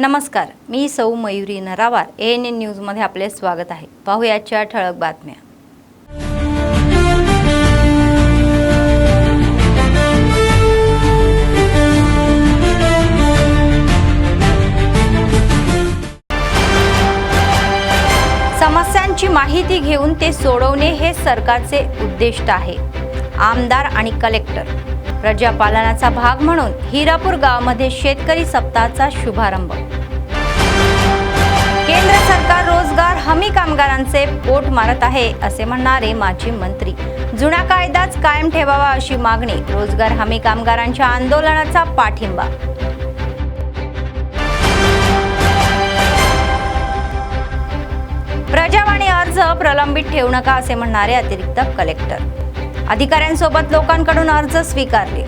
नमस्कार, मी सौ मयुरी नरावार ANN न्यूजमध्ये आपले स्वागत आहे। पाहूयाच्या ठळक बातम्या। समस्यांची माहिती घेऊन ते सोडवणे हे सरकारचे उद्दिष्ट आहे। आमदार आणि कलेक्टर प्रजापालनाचा भाग म्हणून हिरापूर गावामध्ये शेतकरी सप्ताहाचा शुभारंभ। केंद्र सरकार रोजगार हमी कामगारांचे पोट मारत आहे असे म्हणणारे माजी मंत्री। जुना कायदाच कायम ठेवावा अशी मागणी। रोजगार हमी कामगारांच्या आंदोलनाचा पाठिंबा। प्रजावाणी अर्ज प्रलंबित ठेवू नका असे म्हणणारे अतिरिक्त कलेक्टर। अधिकाऱ्यांसोबत लोकांकडून अर्ज स्वीकारले।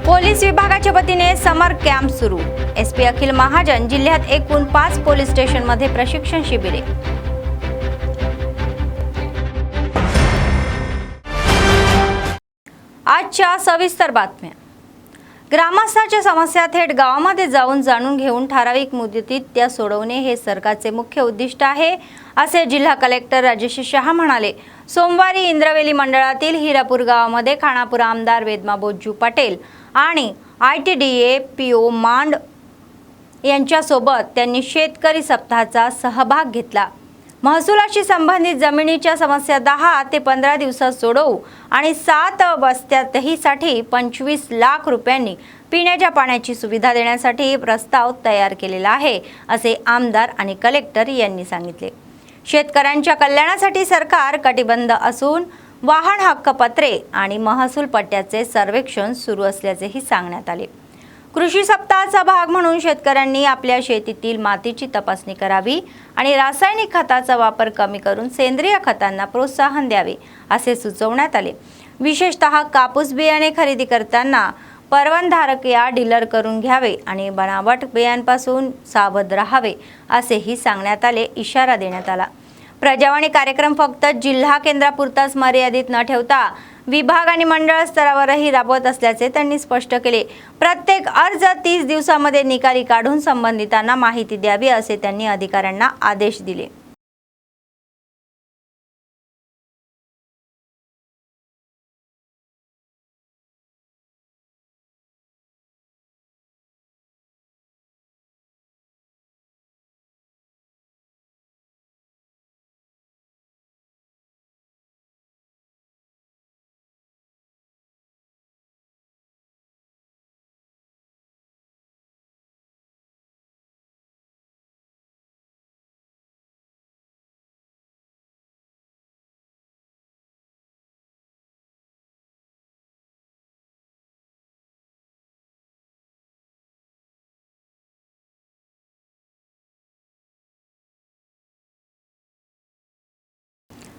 पोलीस विभागाच्या वतीने समर कॅम्प सुरू। SP अखिल महाजन जिल्ह्यात एकूण 5 पोलीस स्टेशनमध्ये प्रशिक्षण शिबिरे। आजच्या सविस्तर बातम्या। ग्रामस्थांच्या समस्या थेट गावामध्ये जाऊन जाणून घेऊन ठराविक मुदतीत त्या सोडवणे हे सरकारचे मुख्य उद्दिष्ट आहे असे जिल्हा कलेक्टर राजेश शहा म्हणाले। सोमवारी इंद्रवेली मंडळातील हिरापूर गावामध्ये खानापूर आमदार वेदमा बोज्जू पटेल आणि ITDA PO मांड यांच्यासोबत त्यांनी शेतकरी सप्ताहाचा सहभाग घेतला। महसुलाशी संबंधित जमिनीच्या समस्या 10 ते 15 दिवसात सोडवू आणि 7 वस्त्यातही साठी 25 लाख रुपयांनी पिण्याच्या पाण्याची सुविधा देण्यासाठी प्रस्ताव तयार केलेला आहे असे आमदार आणि कलेक्टर यांनी सांगितले। शेतकऱ्यांच्या कल्याणासाठी सरकार कटिबद्ध असून वाहन हक्क पत्रे आणि महसूल पट्ट्याचे सर्वेक्षण सुरू असल्याचेही सांगण्यात आले। कृषी सप्ताहाचा भाग म्हणून शेतकऱ्यांनी आपल्या शेतीतील मातीची तपासणी करावी आणि रासायनिक खताचा वापर कमी करून सेंद्रिय खतांना प्रोत्साहन द्यावे असे सुचवण्यात आले। विशेषतः कापूस बियाणे खरेदी करताना परवानाधारक या डीलर करून घ्यावे आणि बनावट बियांपासून सावध राहावे असेही सांगण्यात आले। इशारा देण्यात आला। प्रजावाणी कार्यक्रम फक्त जिल्हा केंद्रापुरताच मर्यादित न ठेवता विभाग आणि मंडळ स्तरावरही राबवत असल्याचे त्यांनी स्पष्ट केले। प्रत्येक अर्ज 30 दिवसांमध्ये निकाली काढून संबंधितांना माहिती द्यावी असे त्यांनी अधिकाऱ्यांना आदेश दिले।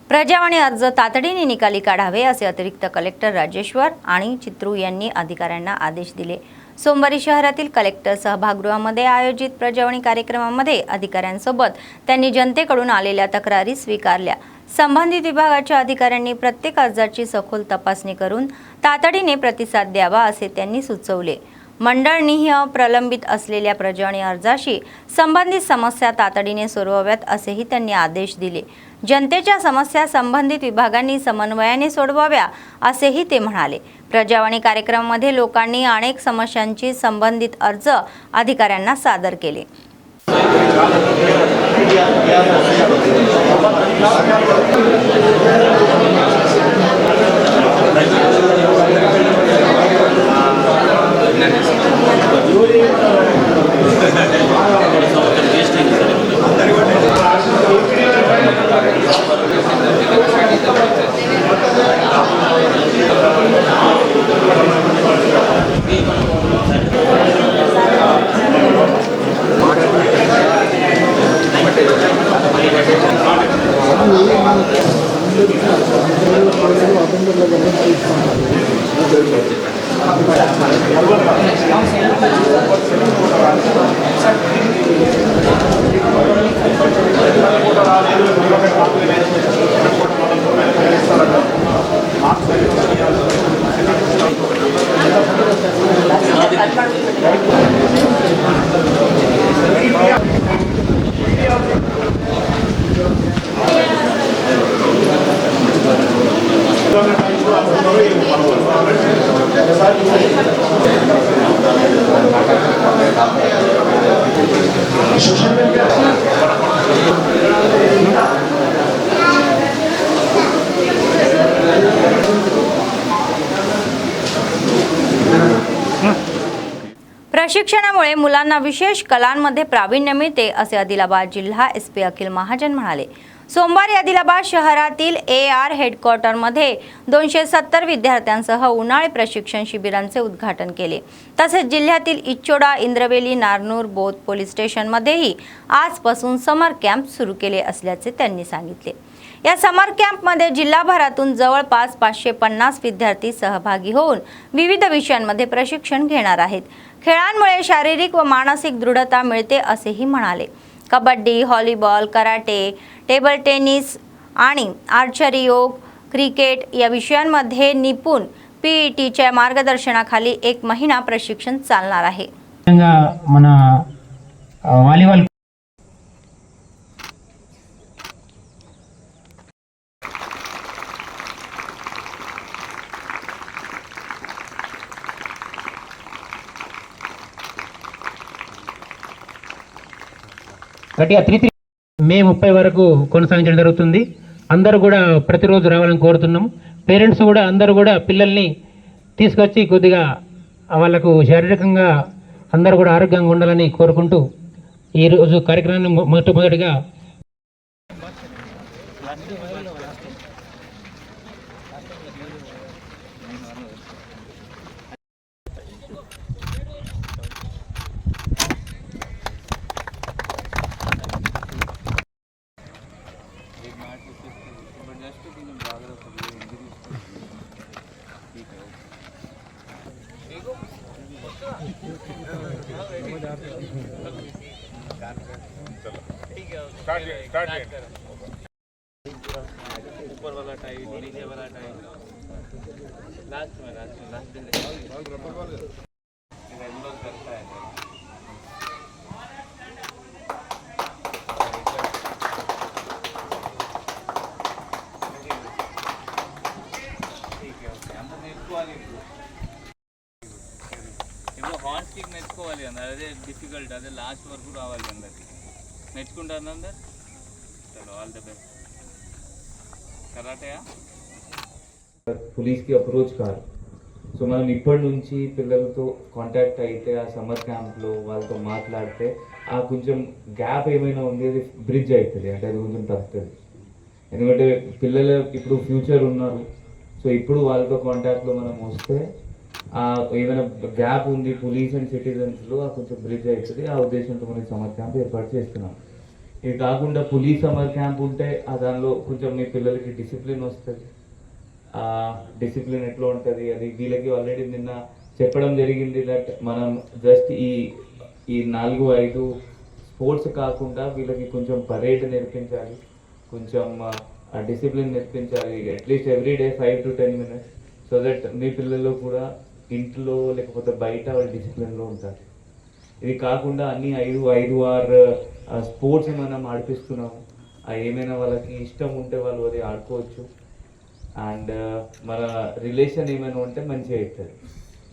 प्रजावाणी अर्ज तातडीने निकाली काढावे असे अतिरिक्त कलेक्टर राजेश्वर आणि चित्रू यांनी अधिकाऱ्यांना आदेश दिले। सोमवारी शहरातील कलेक्टर सभागृहामध्ये आयोजित प्रजावाणी कार्यक्रमामध्ये अधिकाऱ्यांसोबत त्यांनी जनतेकडून आलेल्या तक्रारी स्वीकारल्या। संबंधित विभागाच्या अधिकाऱ्यांनी प्रत्येक अर्जाची सखोल तपासणी करून तातडीने प्रतिसाद द्यावा असे त्यांनी सुचवले। मंडळांनी प्रलंबित असलेल्या प्रजावाणी अर्जाशी संबंधित समस्या तातडीने सोडवाव्यात असेही त्यांनी आदेश दिले। जनतेच्या समस्या संबंधित विभागांनी समन्वयाने सोडवाव्या असेही ते म्हणाले। प्रजावाणी कार्यक्रमामध्ये लोकांनी अनेक समस्यांची संबंधित अर्ज अधिकाऱ्यांना सादर केले। मार्क्स प्रशिक्षणामुळे मुलांना विशेष कलांमध्ये प्रावीण्य मिळते असे आदिलाबाद जिल्हा एसपी अखिल महाजन म्हणाले। सोमवारी आदिलाबाद शहरातील AR हेडक्वार्टरमध्ये 270 विद्यार्थ्यांसह उन्हाळी प्रशिक्षण शिबिरांचे उद्घाटन केले। तसेच जिल्ह्यातील इच्चोडा, इंद्रवेली, नारनूर, बोध पोलीस स्टेशनमध्येही आजपासून समर कॅम्प सुरू केले असल्याचे त्यांनी सांगितले। या समर कॅम्पमध्ये जिल्हाभरातून जवळपास 550 विद्यार्थी सहभागी होऊन विविध विषयांमध्ये प्रशिक्षण घेणार आहेत। खेळांमुळे शारीरिक व मानसिक दृढता मिळते असेही म्हणाले। Kabaddi, volleyball, karate, table tennis आणि आर्चरी, योग, क्रिकेट या विषयांमध्ये निपुण PETच्या मार्गदर्शनाखाली 1 महिना प्रशिक्षण चालणार आहे। మన వాలీబాల్ గట్టిగా 3 మే 30 వరకు కొనసాగించడం జరుగుతుంది। అందరూ కూడా ప్రతిరోజు రావాలని కోరుతున్నాం। పేరెంట్స్ కూడా అందరూ కూడా పిల్లల్ని తీసుకొచ్చి కొద్దిగా వాళ్ళకు శారీరకంగా అందరూ కూడా ఆరోగ్యంగా ఉండాలని కోరుకుంటూ ఈ రోజు కార్యక్రమాన్ని మొదటగా ऊपर वाला टाइट, नीचे वाला टाइट, लास्ट में रेगुलर करता है। ठीक है, ओके हम నేర్చుకోవాలి। ఇప్పుడు హార్న్ కిక్ నేర్చుకోవాలి అన్నారు, అదే డిఫికల్ట్, అదే లాస్ట్ వరకు రావాలి అందరికి నేర్చుకుంటారు అందరు। चलो ऑल द बेस्ट। कराटे పోలీస్కి అప్రోచ్ కాదు। సో మనం ఇప్పటి నుంచి పిల్లలతో కాంటాక్ట్ అయితే ఆ సమ్మర్ క్యాంప్లో వాళ్ళతో మాట్లాడితే ఆ కొంచెం గ్యాప్ ఏమైనా ఉంది అది బ్రిడ్జ్ అవుతుంది, అంటే అది కొంచెం తగ్గుతుంది। ఎందుకంటే పిల్లలు ఇప్పుడు ఫ్యూచర్ ఉన్నారు, సో ఇప్పుడు వాళ్ళతో కాంటాక్ట్లో మనం వస్తే ఏమైనా గ్యాప్ ఉంది పోలీస్ అండ్ సిటిజన్స్లో ఆ కొంచెం బ్రిడ్జ్ అవుతుంది। ఆ ఉద్దేశంతో మనం సమ్మర్ క్యాంప్ ఏర్పాటు చేస్తున్నాం। ఇది కాకుండా పోలీస్ సమ్మర్ క్యాంప్ ఉంటే దానిలో కొంచెం మీ పిల్లలకి డిసిప్లిన్ వస్తుంది। డిసిప్లిన్ ఎట్లా ఉంటుంది అది వీళ్ళకి ఆల్రెడీ నిన్న చెప్పడం జరిగింది దట్ మనం జస్ట్ ఈ 4-5 స్పోర్ట్స్ కాకుండా వీళ్ళకి కొంచెం పరేడ్ నేర్పించాలి, కొంచెం డిసిప్లిన్ నేర్పించాలి, at least everyday 5 to 10 minutes, so that మీ పిల్లలు కూడా ఇంట్లో లేకపోతే బయట వాళ్ళు డిసిప్లిన్లో ఉంటారు। ఇది కాకుండా అన్ని 5-6 స్పోర్ట్స్ మనం ఆడిపిస్తున్నాము। ఏమైనా వాళ్ళకి ఇష్టం ఉంటే వాళ్ళు అది ఆడుకోవచ్చు। అండ్ మన రిలేషన్ ఏమైనా ఉంటే మంచిగా అవుతుంది।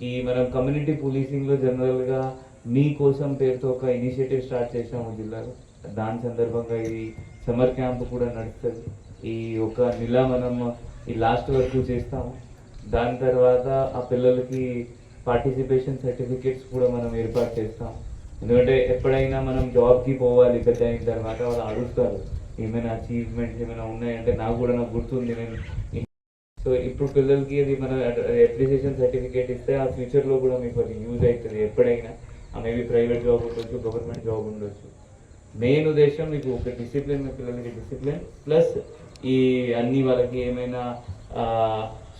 ఈ మనం కమ్యూనిటీ పోలీసింగ్లో జనరల్గా మీకోసం పేరుతో ఒక ఇనిషియేటివ్ స్టార్ట్ చేసాము జిల్లాలో। దాని సందర్భంగా ఈ సమ్మర్ క్యాంప్ కూడా నడుస్తుంది। ఈ ఒక నెల మనం ఈ లాస్ట్ వరకు చేస్తాము। దాని తర్వాత ఆ పిల్లలకి పార్టిసిపేషన్ సర్టిఫికేట్స్ కూడా మనం ఏర్పాటు చేస్తాం। ఎందుకంటే ఎప్పుడైనా మనం జాబ్కి పోవాలి పెద్ద అయిన తర్వాత వాళ్ళు అడుగుతారు ఏమైనా అచీవ్మెంట్స్ ఏమైనా ఉన్నాయంటే నాకు గుర్తుంది నేను। సో ఇప్పుడు పిల్లలకి అది మన అప్రిసియేషన్ సర్టిఫికేట్ ఇస్తే ఆ ఫ్యూచర్లో కూడా మీకు అది యూజ్ అవుతుంది ఎప్పుడైనా। మేబీ ప్రైవేట్ జాబ్ ఉండొచ్చు, గవర్నమెంట్ జాబ్ ఉండొచ్చు। మెయిన్ ఉద్దేశం మీకు ఒక డిసిప్లిన్, పిల్లలకి డిసిప్లిన్ ప్లస్ ఈ అన్ని వాళ్ళకి ఏమైనా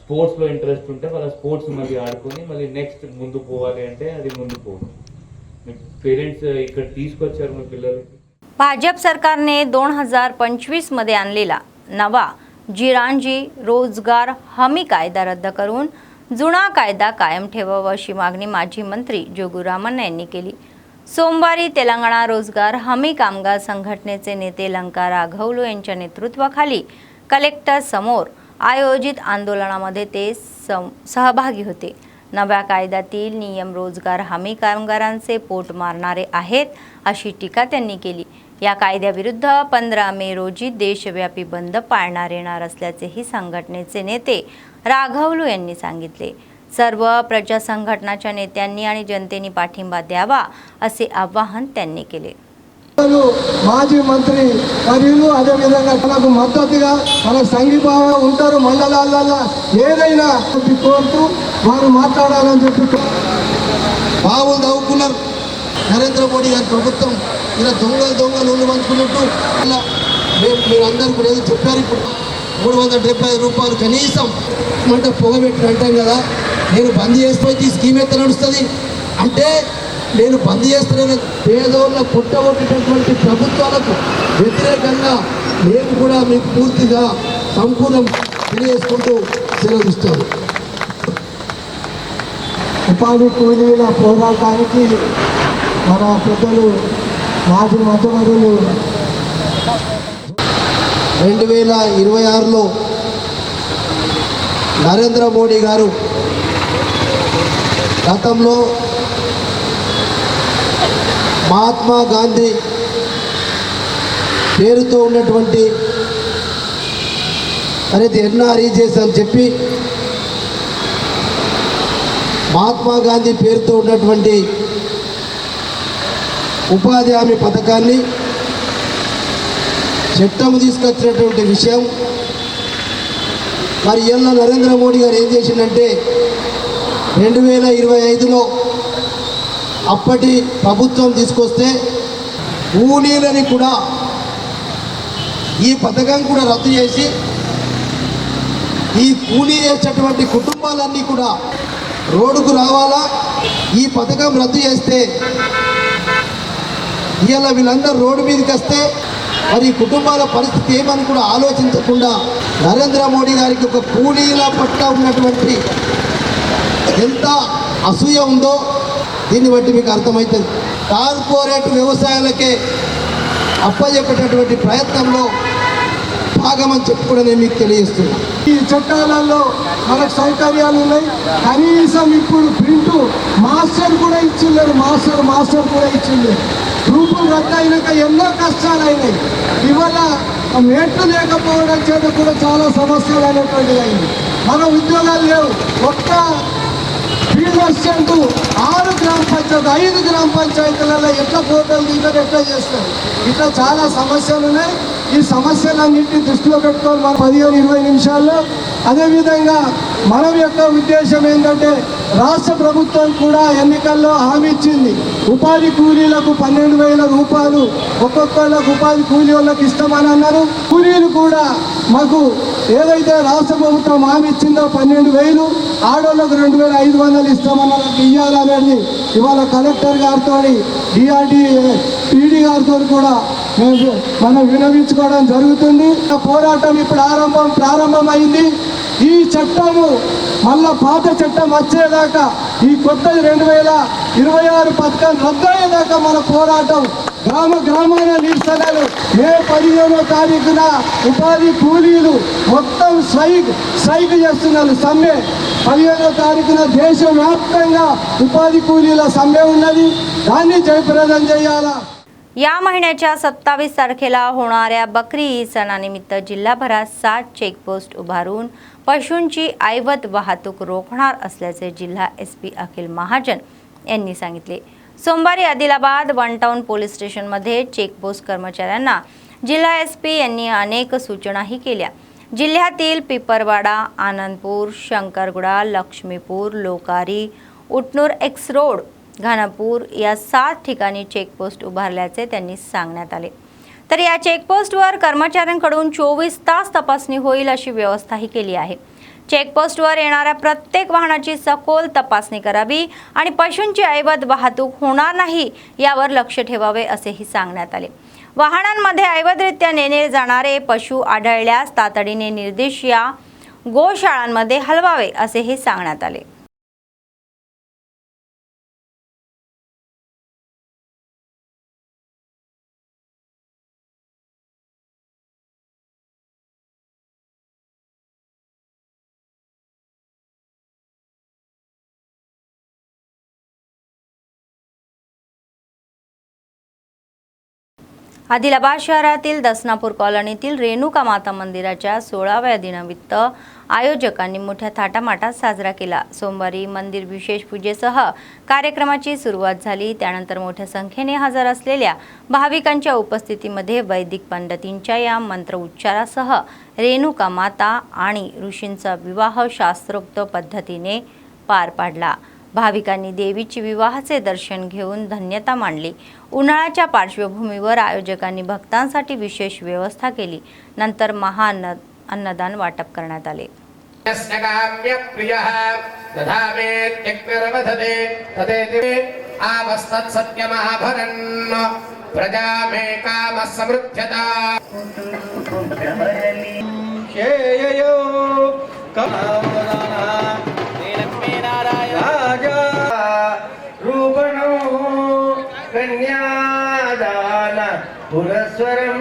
స్పోర్ట్స్లో ఇంట్రెస్ట్ ఉంటే వాళ్ళ స్పోర్ట్స్ మళ్ళీ ఆడుకొని మళ్ళీ నెక్స్ట్ ముందు పోవాలి అంటే అది ముందు పోవాలి। మీ पेरेंट्स ఇక్కడ తీసుకొచ్చారు మీ పిల్లలకి। भाजप सरकारने 2025 मध्ये आणलेला नवा जिरांजी रोजगार हमी कायदा रद्द करून जुना कायदा कायम ठेवावा अशी मागणी माजी मंत्री जोगू रामण्णा यांनी केली। सोमवारी तेलंगणा रोजगार हमी कामगार संघटनेचे नेते लंका राघवलू यांच्या नेतृत्वाखाली कलेक्टर समोर आयोजित आंदोलनामध्ये ते सहभागी होते. नव्या कायद्यातील नियम रोजगार हमी कामगारांचे पोट मारणारे आहेत अशी टीका त्यांनी केली. या कायद्याविरुद्ध 15 मे रोजी देशव्यापी बंद पाळण्यात येणार असल्याचेही संघटनेचे नेते राघवलू यांनी सांगितले. सर्व प्रजा संघटनाच्या नेत्यांनी आणि जनतेने पाठिंबा द्यावा असे आवाहन त्यांनी केले. మాజీ మంత్రి మరియు అదేవిధంగా మనకు మద్దతుగా మన సంఘీభావం ఉంటారు. మండలాలలో ఏదైనా కోరుతూ వారు మాట్లాడాలని చెప్పి బావులు తవ్వుకున్నారు. నరేంద్ర మోడీ గారి ప్రభుత్వం ఇలా దొంగలు ఒళ్ళు పంచుకున్నట్టు మీరందరూ కూడా ఏదో చెప్పారు. ఇప్పుడు 375 రూపాయలు కనీసం అంటే పొగబెట్టి అంటాం కదా, నేను బంద్ చేసిపోయి ఈ స్కీమ్ ఎత్త నడుస్తుంది అంటే నేను బంద్ చేస్తున్న పేదోళ్ళ పుట్టగొట్టేటటువంటి ప్రభుత్వాలకు వ్యతిరేకంగా నేను కూడా మీకు పూర్తిగా సంపూర్ణం తెలియజేసుకుంటూ సెలవుస్తాను. ఉపాధి కూలీల పోరాటానికి మన పెద్దలు మాజీ మంత్రివర్యులు 2026లో నరేంద్ర మోడీ గారు గతంలో మహాత్మా గాంధీ పేరుతో ఉన్నటువంటి అనేది ఎన్ఆర్ఈజీఎస్ అని చెప్పి మహాత్మా గాంధీ పేరుతో ఉన్నటువంటి ఉపాధి హామీ పథకాన్ని చట్టం తీసుకొచ్చినటువంటి విషయం మరి ఇవాళ నరేంద్ర మోడీ గారు ఏం చేసిందంటే 2025లో అప్పటి ప్రభుత్వం తీసుకొస్తే కూలీలని కూడా ఈ పథకం కూడా రద్దు చేసి ఈ కూలీ చేసేటువంటి కుటుంబాలన్నీ కూడా రోడ్డుకు రావాలా, ఈ పథకం రద్దు చేస్తే ఇవాళ వీళ్ళందరూ రోడ్డు మీదకి వస్తే మరి కుటుంబాల పరిస్థితి ఏమని కూడా ఆలోచించకుండా నరేంద్ర మోడీ గారికి ఒక కూలీల పట్ల ఉన్నటువంటి ఎంత అసూయ ఉందో దీన్ని బట్టి మీకు అర్థమవుతుంది. కార్పొరేట్ వ్యవసాయాలకే అప్పచెప్పేటటువంటి ప్రయత్నంలో భాగమని చెప్పి కూడా నేను మీకు తెలియజేస్తున్నాను. ఈ చట్టాలలో మనకు సౌకర్యాలు ఉన్నాయి. కనీసం ఇప్పుడు ప్రింటు మాస్టర్ కూడా ఇచ్చిండ్రు, మాస్టర్ కూడా ఇచ్చిండ్రు. గ్రూపులు రద్దు అయినాక ఎన్నో కష్టాలు అయినాయి. ఇవాళ మేట్లు లేకపోవడం చేత కూడా చాలా సమస్యలు అనేటువంటిది అయింది. మన ఉద్యోగాలు లేవు. ఒక్క ఫీల్డ్ అసిస్టెంట్ 6 గ్రామ పంచాయతీ 5 గ్రామ పంచాయతీలలో ఎట్లా ఫోటోలు దిగారు, ఎట్లా చేస్తారు, ఇట్లా చాలా సమస్యలు ఉన్నాయి. ఈ సమస్యలన్నింటినీ దృష్టిలో పెట్టుకొని మనం 15-20 నిమిషాల్లో అదేవిధంగా మన యొక్క ఉద్దేశం ఏంటంటే రాష్ట్ర ప్రభుత్వం కూడా ఎన్నికల్లో హామీ ఇచ్చింది. ఉపాధి కూలీలకు 12,000 రూపాయలు ఒక్కొక్కళ్ళకు ఉపాధి కూలీ వాళ్ళకి ఇస్తామని అన్నారు. కూలీలు కూడా మాకు ఏదైతే రాష్ట్ర ప్రభుత్వం హామీ ఇచ్చిందో 12,000, ఆడోళ్ళకు 2,500 ఇస్తామన్నారు. ఇవ్వాలనేది ఇవాళ కలెక్టర్ గారితో పీడీ గారితో కూడా మనం వినవించుకోవడం జరుగుతుంది. పోరాటం ఇప్పుడు ప్రారంభమైంది. ఈ చట్టము మళ్ళా పాత చట్టం వచ్చేదాకా, ఈ కొత్తది 2026 పథకం రద్దయ్యేదాకా మన పోరాటం గ్రామాల నిరసనలు. మే 15వ తారీఖున ఉపాధి కూలీలు మొత్తం స్ట్రైక్ చేస్తున్నారు. సమ్మె 15వ తారీఖున దేశవ్యాప్తంగా उपाधि కూలీల సమ్మె ఉన్నది. దాన్ని జయప్రదం చేయాలా. या महिन्याच्या 27 तारखेला होणाऱ्या बकरी ईद सणानिमित्त जिल्हाभरात 7 चेकपोस्ट उभारून पशूंची ऐवत वाहतूक रोखणार असल्याचे जिल्हा SP अखिल महाजन यांनी सांगितले. सोमवारी आदिलाबाद वन टाउन पोलीस स्टेशनमध्ये चेकपोस्ट कर्मचाऱ्यांना जिल्हा SP यांनी अनेक सूचनाही केल्या. जिल्ह्यातील पिपरवाडा, आनंदपूर, शंकरगुडा, लक्ष्मीपूर, लोकारी, उटनूर एक्स रोड, घानापूर या 7 ठिकाणी चेकपोस्ट उभारल्याचे त्यांनी सांगण्यात आले. तर या चेकपोस्टवर कर्मचाऱ्यांकडून 24 तास तपासणी होईल अशी व्यवस्थाही केली आहे. चेकपोस्टवर येणाऱ्या प्रत्येक वाहनाची सखोल तपासणी करावी आणि पशूंची ऐवत वाहतूक होणार नाही यावर लक्ष ठेवावे असेही सांगण्यात आले. वाहनांमध्ये ऐवतरित्या नेले जाणारे पशु आढळल्यास तातडीने निर्देश या गोशाळांमध्ये हलवावे असेही सांगण्यात आले. आदिलाबाद शहरातील दसनापूर कॉलनीतील रेणुका माता मंदिराच्या 16व्या दिनानिमित्त आयोजकांनी मोठ्या थाटामाटात साजरा केला। सोमवारी मंदिर विशेष पूजेसह कार्यक्रमाची सुरुवात झाली। त्यानंतर मोठ्या संख्येने हजर असलेल्या भाविकांच्या उपस्थितीमध्ये वैदिक पंडितींच्या या मंत्र उच्चारासह रेणुका माता आणि ऋषींचा विवाह शास्त्रोक्त पद्धतीने पार पडला। भाविकांनी देवीची विवाहाचे दर्शन घेऊन धन्यता मानली। उन्हाळ्याच्या पार्श्वभूमीवर आयोजकांनी भक्तांसाठी विशेष व्यवस्था केली। नंतर अन्नदान वाटप करण्यात आले। कन्यादान पुरस्वरम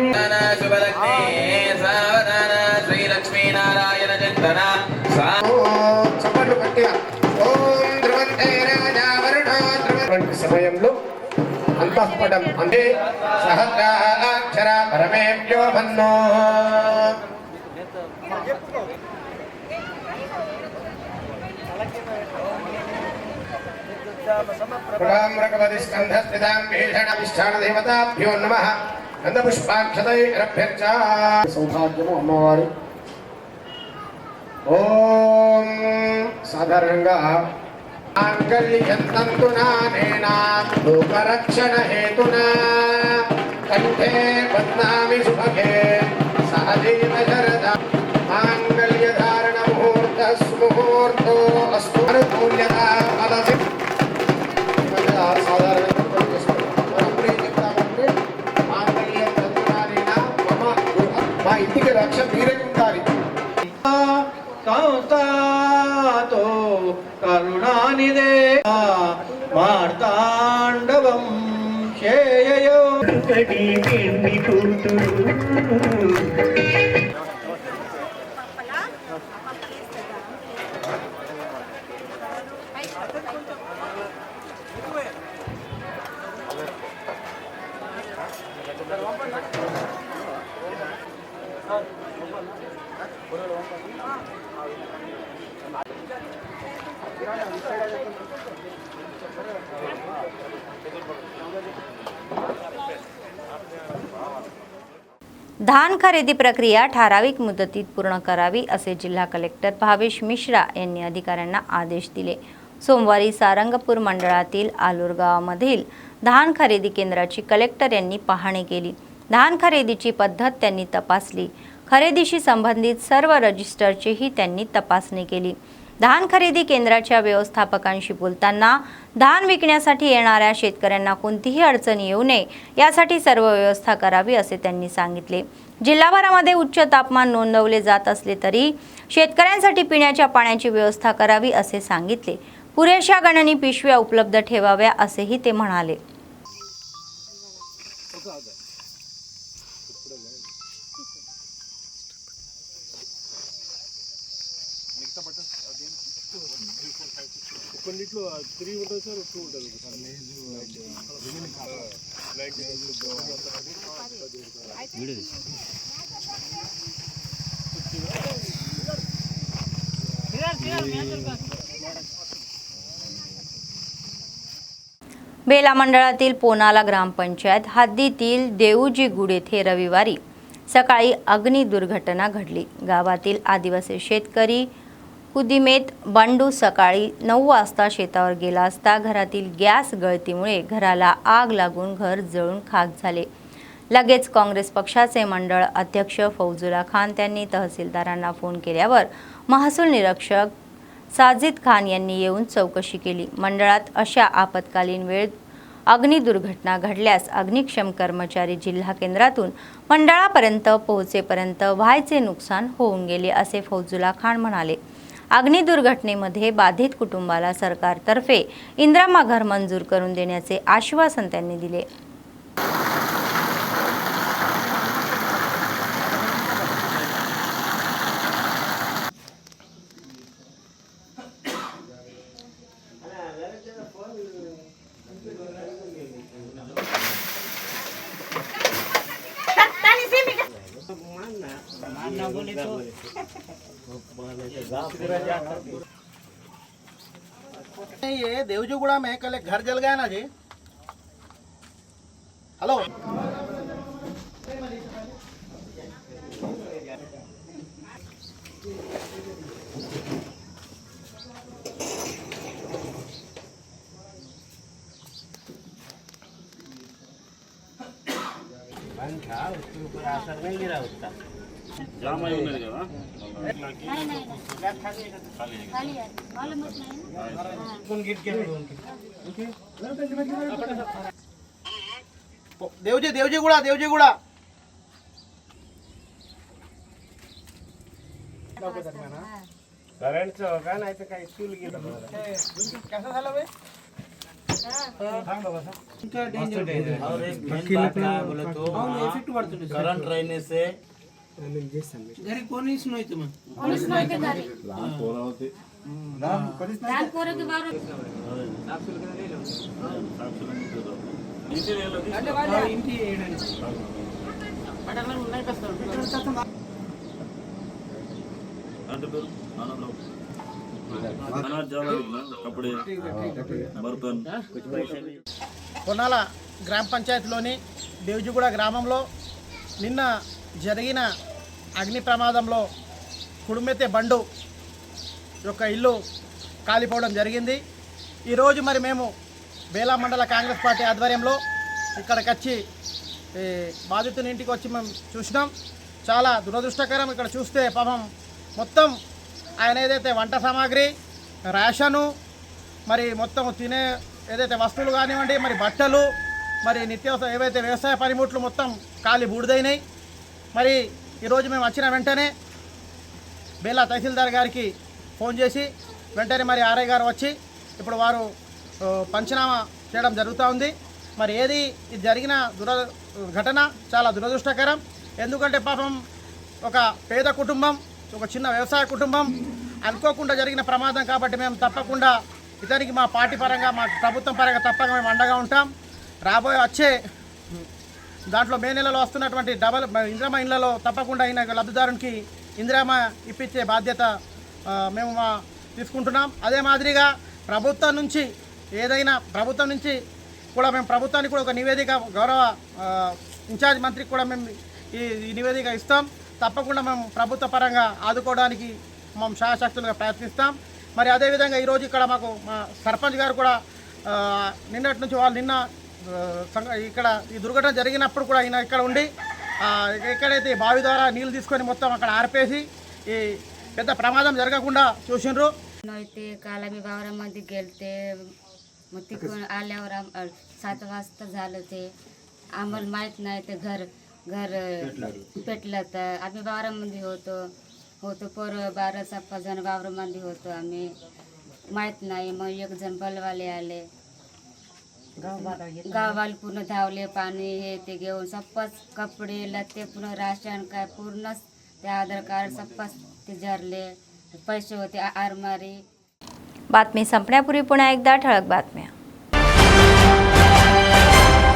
शुभलग्ने सावधान श्री लक्ष्मी नारायण चिंतना चपटू पट्टिया ओम ध्रुवन्ते राजावरणो ध्रुवन् समयंलो अंतःपटं अंते सहस्राक्षर परमेभ्यो भन्नो स्कंधस्थितां भीषणविष्ठानदेवताभ्यो नमः गन्धपुष्पाक्षतैरभ्यर्चा सौभाग्यमो अम्मवारी ओम साधारणंगा मांगल्यन्तन्तुनानेना लोकरक्षण हेतुना कंठे बध्नामि शुभगे सहदेव शरदा मांगल्यधारण मुहूर्तो अस्तु अनुकूल्यता फलसे మా ఇంటికి రక్ష మీరే ఉండాలి సంస్థాతో కరుణానిదే మార్తాండవం చేయయో धान खरेदी प्रक्रिया ठराविक मुदतीत पूर्ण करावी असे जिल्हा कलेक्टर भावेश मिश्रा यांनी अधिकाऱ्यांना आदेश दिले। सोमवारी सारंगपूर मंडळातील आलूर गावामधील धान खरेदी केंद्राची कलेक्टर यांनी पाहणी केली। धान खरेदीची पद्धत त्यांनी तपासली। खरेदीशी संबंधित सर्व रजिस्टरचीही त्यांनी तपासणी केली। धान खरेदी केंद्राच्या व्यवस्थापकांशी बोलताना धान विकण्यासाठी येणाऱ्या शेतकऱ्यांना कोणतीही अडचण येऊ नये यासाठी सर्व व्यवस्था करावी असे त्यांनी सांगितले। जिल्हाभरामध्ये उच्च तापमान नोंदवले जात असले तरी शेतकऱ्यांसाठी पिण्याच्या पाण्याची व्यवस्था करावी असे सांगितले। पुरेशा गणनी पिशव्या उपलब्ध ठेवाव्या असेही ते म्हणाले। बेला मंडळातील पोनाला ग्रामपंचायत हद्दीतील देऊजी गुड येथे रविवारी सकाळी अग्नी दुर्घटना घडली। गावातील आदिवासी शेतकरी कुदिमेत बंडू सकाळी 9 वाजता शेतावर गेला असता घरातील गॅस गळतीमुळे घराला आग लागून घर जळून खाक झाले। लगेच काँग्रेस पक्षाचे मंडळ अध्यक्ष फौजुला खान त्यांनी तहसीलदारांना फोन केल्यावर महसूल निरीक्षक साजिद खान यांनी येऊन चौकशी केली। मंडळात अशा आपत्कालीन वेळेत अग्नी दुर्घटना घडल्यास अग्निशमन कर्मचारी जिल्हा केंद्रातून मंडळापर्यंत पोहोचेपर्यंत व्हायचे नुकसान होऊन गेले असे फौजुला खान म्हणाले। अग्नी दुर्घटनेमध्ये बाधित कुटुंबाला सरकारतर्फे इंदिरा घर मंजूर करून देण्याचे आश्वासन त्यांनी दिले। ये देवजूगुड़ा में कल एक घर जल गया ना जी। हेलो देवजीगुड़ा कसं झालं बे? करंट रहने से घरी कोणीच नव्हतं मग कपड़े बर्तन కొనాల గ్రామ పంచాయతీలోని దేవజిగూడ గ్రామంలో నిన్న జరిగిన అగ్ని ప్రమాదంలో కుడుమెతే బండు యొక్క ఇల్లు కాలిపోవడం జరిగింది. ఈరోజు మరి మేము బేలా మండల కాంగ్రెస్ పార్టీ ఆధ్వర్యంలో ఇక్కడికి వచ్చి బాధితుని ఇంటికి వచ్చి మేము చూసినాం. చాలా దురదృష్టకరం. ఇక్కడ చూస్తే పాపం మొత్తం ఆయన ఏదైతే వంట సామాగ్రి, రేషను, మరి మొత్తం తినే ఏదైతే వస్తువులు కానివ్వండి, మరి బట్టలు, మరి నిత్యావసర ఏవైతే వ్యవసాయ పనిముట్లు మొత్తం కాలి బూడిదైనాయి. మరి ఈరోజు మేము వచ్చిన వెంటనే బేలా తహసీల్దార్ గారికి ఫోన్ చేసి వెంటనే మరి ఆర్ఐ గారు వచ్చి ఇప్పుడు వారు పంచనామా చేయడం జరుగుతూ ఉంది. మరి ఏది ఇది జరిగిన ఘటన చాలా దురదృష్టకరం. ఎందుకంటే పాపం ఒక పేద కుటుంబం, ఒక చిన్న వ్యవసాయ కుటుంబం, అనుకోకుండా జరిగిన ప్రమాదం కాబట్టి మేము తప్పకుండా ఇతనికి మా పార్టీ పరంగా, మా ప్రభుత్వం పరంగా తప్పక మేము అండగా ఉంటాం. రాబోయే వచ్చే దాంట్లో మే నెలలో వస్తున్నటువంటి ఇందిరామ ఇళ్లలో తప్పకుండా అయిన లబ్ధిదారునికి ఇందిరామ ఇప్పించే బాధ్యత మేము తీసుకుంటున్నాం. అదే మాదిరిగా ప్రభుత్వం నుంచి కూడా మేము ప్రభుత్వానికి కూడా ఒక నివేదిక, గౌరవ ఇన్ఛార్జ్ మంత్రికి కూడా మేము ఈ నివేదిక ఇస్తాం. తప్పకుండా మేము ప్రభుత్వ పరంగా ఆదుకోవడానికి మేము శాయశక్తులుగా ప్రయత్నిస్తాం. మరి అదేవిధంగా ఈరోజు ఇక్కడ మాకు మా సర్పంచ్ గారు కూడా నిన్నటి నుంచి వాళ్ళు నిన్న ఇక్కడ ఈ దుర్ఘటన జరిగినప్పుడు కూడా ఈయన ఇక్కడ ఉండి ఎక్కడైతే బావి ద్వారా నీళ్ళు తీసుకొని మొత్తం అక్కడ ఆర్పేసి ఈ పెద్ద ప్రమాదం జరగకుండా చూసిండ్రు. ते काला मी वावरामध्ये गेलते, मग तिकडून आल्यावर 7 वाजता झालं. ते आम्हाला माहीत नाही, ते घर पेटलं. तर आम्ही वावरामध्ये होतो पोरं 12-15 जण वावरामध्ये होतो. आम्ही माहीत नाही. मग एक जण बलवाले आले, गाववाले पूर्ण धावले, पाणी हे ते घेऊन सप्पच कपडे लत्ते, पूर्ण राशन काय पूर्णच ते आधार कार्ड सप्पच ते जरले. पैसे होते आरमारी. बातमी संपण्यापूर्वी पुन्हा एकदा ठळक बातम्या.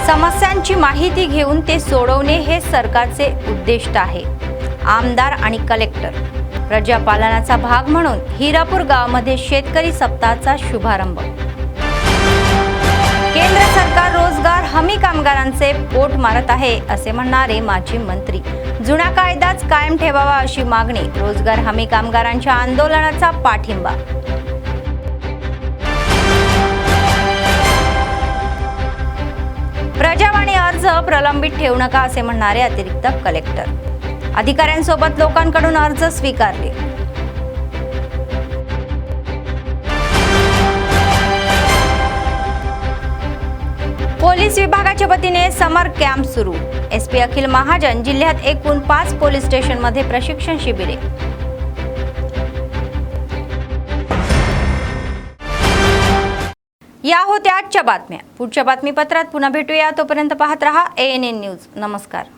समस्यांची माहिती घेऊन ते सोडवणे हे सरकारचे उद्दिष्ट आहे. आमदार आणि कलेक्टर. प्रजापालनाचा भाग म्हणून हिरापूर गावामध्ये शेतकरी सप्ताहाचा शुभारंभ. केंद्र सरकार रोजगार हमी कामगारांचे पोट मारत आहे असे म्हणणारे माजी मंत्री. जुना कायदाच कायम ठेवावा अशी मागणी. रोजगार हमी कामगारांच्या आंदोलनाचा पाठिंबा. प्रजावाणी अर्ज प्रलंबित ठेवू नका असे म्हणणारे अतिरिक्त कलेक्टर. अधिकाऱ्यांसोबत लोकांकडून अर्ज स्वीकारले. पोलीस विभागाच्या वतीने समर कॅम्प सुरू. एसपी अखिल महाजन. जिल्ह्यात एकूण 5 पोलीस स्टेशनमध्ये प्रशिक्षण शिबिरे. या होत्या आजच्या बातम्या. पुढच्या बातमीपत्रात पुन्हा भेटूया. तोपर्यंत पाहत रहा ANN न्यूज. नमस्कार.